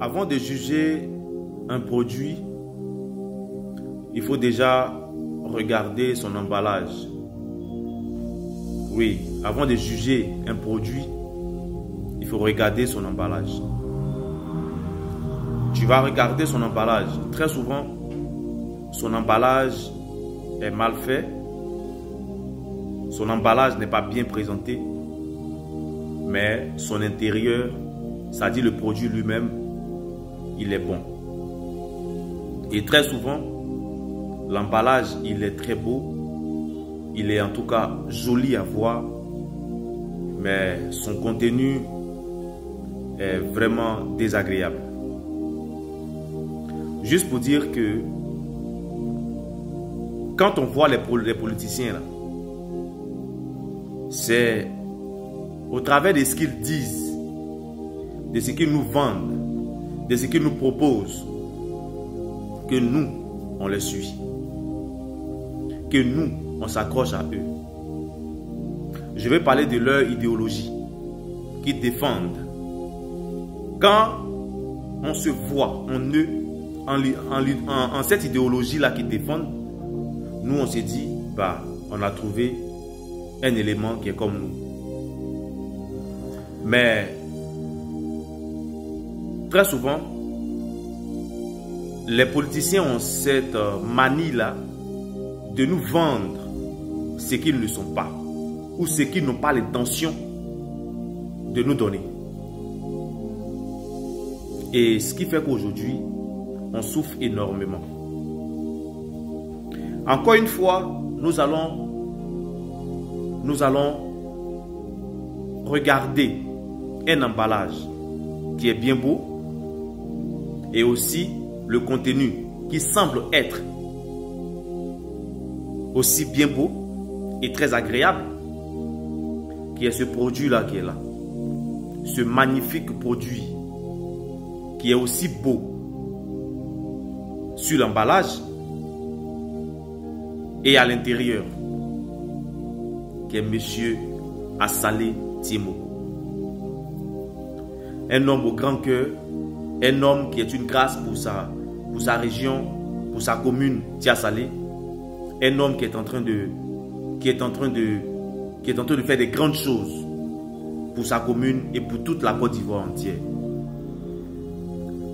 Avant de juger un produit, il faut déjà regarder son emballage. Oui, avant de juger un produit, il faut regarder son emballage. Tu vas regarder son emballage. Très souvent, son emballage est mal fait. Son emballage n'est pas bien présenté. Mais son intérieur, ça dit le produit lui-même, il est bon. Et très souvent, l'emballage, il est très beau. Il est en tout cas joli à voir. Mais son contenu est vraiment désagréable. Juste pour dire que quand on voit les politiciens là, c'est au travers de ce qu'ils disent, de ce qu'ils nous vendent, de ce qu'ils nous proposent, que nous, on les suit. Que nous, on s'accroche à eux. Je vais parler de leur idéologie qu'ils défendent. Quand on se voit en eux, en cette idéologie-là qu'ils défendent, nous, on s'est dit, bah, on a trouvé un élément qui est comme nous. Mais, très souvent, les politiciens ont cette manie-là de nous vendre ce qu'ils ne sont pas ou ce qu'ils n'ont pas l'intention de nous donner. Et ce qui fait qu'aujourd'hui, on souffre énormément. Encore une fois, nous allons regarder un emballage qui est bien beau et aussi le contenu qui semble être aussi bien beau et très agréable, qui est ce produit-là qui est là. Ce magnifique produit qui est aussi beau sur l'emballage et à l'intérieur, qui est Monsieur Assalé Thiemo. Un homme au grand cœur, un homme qui est une grâce pour sa région, pour sa commune Tia-Salé, un homme qui est en train de faire des grandes choses pour sa commune et pour toute la Côte d'Ivoire entière.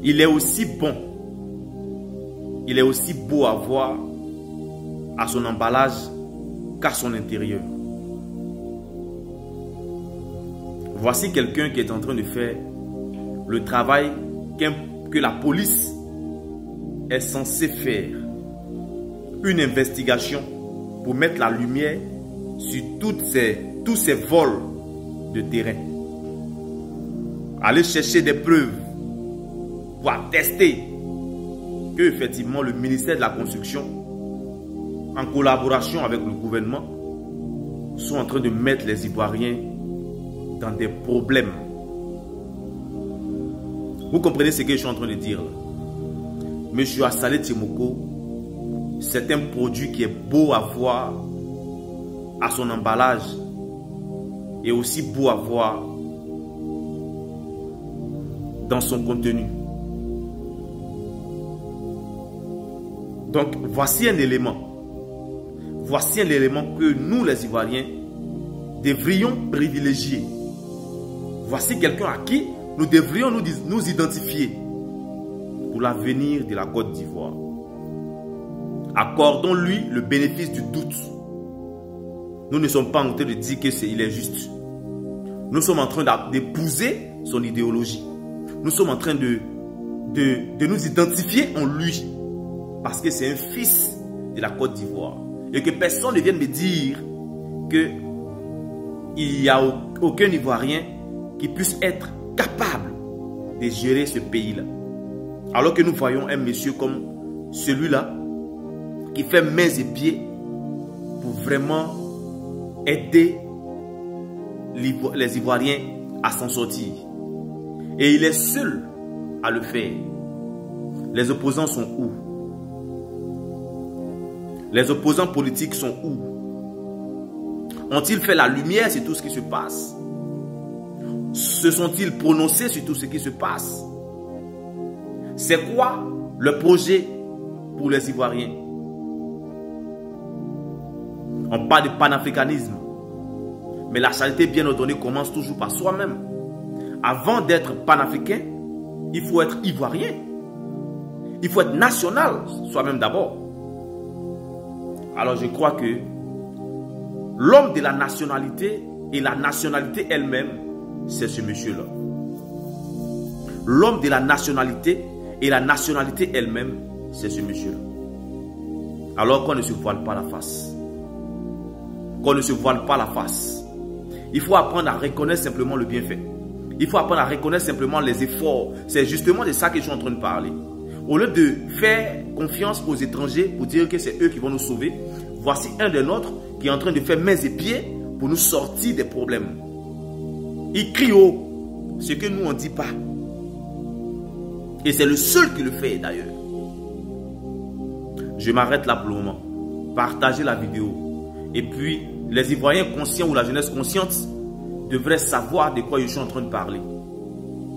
Il est aussi bon, il est aussi beau à voir à son emballage qu'à son intérieur. Voici quelqu'un qui est en train de faire le travail que la police est censée faire. Une investigation pour mettre la lumière sur tous ces vols de terrain. Aller chercher des preuves pour attester que effectivement le ministère de la Construction, en collaboration avec le gouvernement, sont en train de mettre les Ivoiriens dans des problèmes. Vous comprenez ce que je suis en train de dire là? Monsieur Assalé Thiemo, c'est un produit qui est beau à voir à son emballage et aussi beau à voir dans son contenu. Donc, voici un élément. Voici un élément que nous, les Ivoiriens, devrions privilégier. Voici quelqu'un à qui nous devrions nous identifier pour l'avenir de la Côte d'Ivoire. Accordons-lui le bénéfice du doute. Nous ne sommes pas en train de dire qu'il est juste. Nous sommes en train d'épouser son idéologie. Nous sommes en train de nous identifier en lui. Parce que c'est un fils de la Côte d'Ivoire. Et que personne ne vienne me dire qu'il n'y a aucun Ivoirien qui puisse être capable de gérer ce pays-là. Alors que nous voyons un monsieur comme celui-là qui fait mains et pieds pour vraiment aider les Ivoiriens à s'en sortir. Et il est seul à le faire. Les opposants sont où? Les opposants politiques sont où? Ont-ils fait la lumière sur tout ce qui se passe? Se sont-ils prononcés sur tout ce qui se passe? C'est quoi le projet pour les Ivoiriens? On parle de panafricanisme. Mais la charité bien ordonnée commence toujours par soi-même. Avant d'être panafricain, il faut être ivoirien. Il faut être national, soi-même d'abord. Alors je crois que l'homme de la nationalité et la nationalité elle-même, c'est ce monsieur-là. L'homme de la nationalité et la nationalité elle-même, c'est ce monsieur-là. Alors qu'on ne se voile pas la face. Qu'on ne se voile pas la face. Il faut apprendre à reconnaître simplement le bienfait. Il faut apprendre à reconnaître simplement les efforts. C'est justement de ça que je suis en train de parler. Au lieu de faire confiance aux étrangers pour dire que c'est eux qui vont nous sauver, voici un des nôtres qui est en train de faire mains et pieds pour nous sortir des problèmes. Il crie haut, ce que nous on ne dit pas. Et c'est le seul qui le fait d'ailleurs. Je m'arrête là pour le moment. Partagez la vidéo. Et puis, les Ivoiriens conscients ou la jeunesse consciente devraient savoir de quoi je suis en train de parler.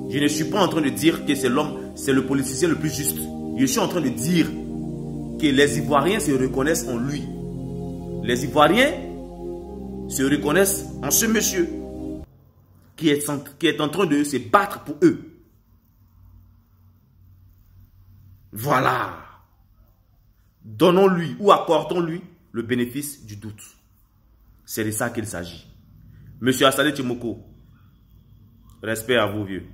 Je ne suis pas en train de dire que c'est l'homme, c'est le politicien le plus juste. Je suis en train de dire que les Ivoiriens se reconnaissent en lui. Les Ivoiriens se reconnaissent en ce monsieur qui est en train de se battre pour eux. Voilà. Donnons-lui ou accordons-lui le bénéfice du doute. C'est de ça qu'il s'agit. Monsieur Assadé Tchimoko, respect à vous, vieux.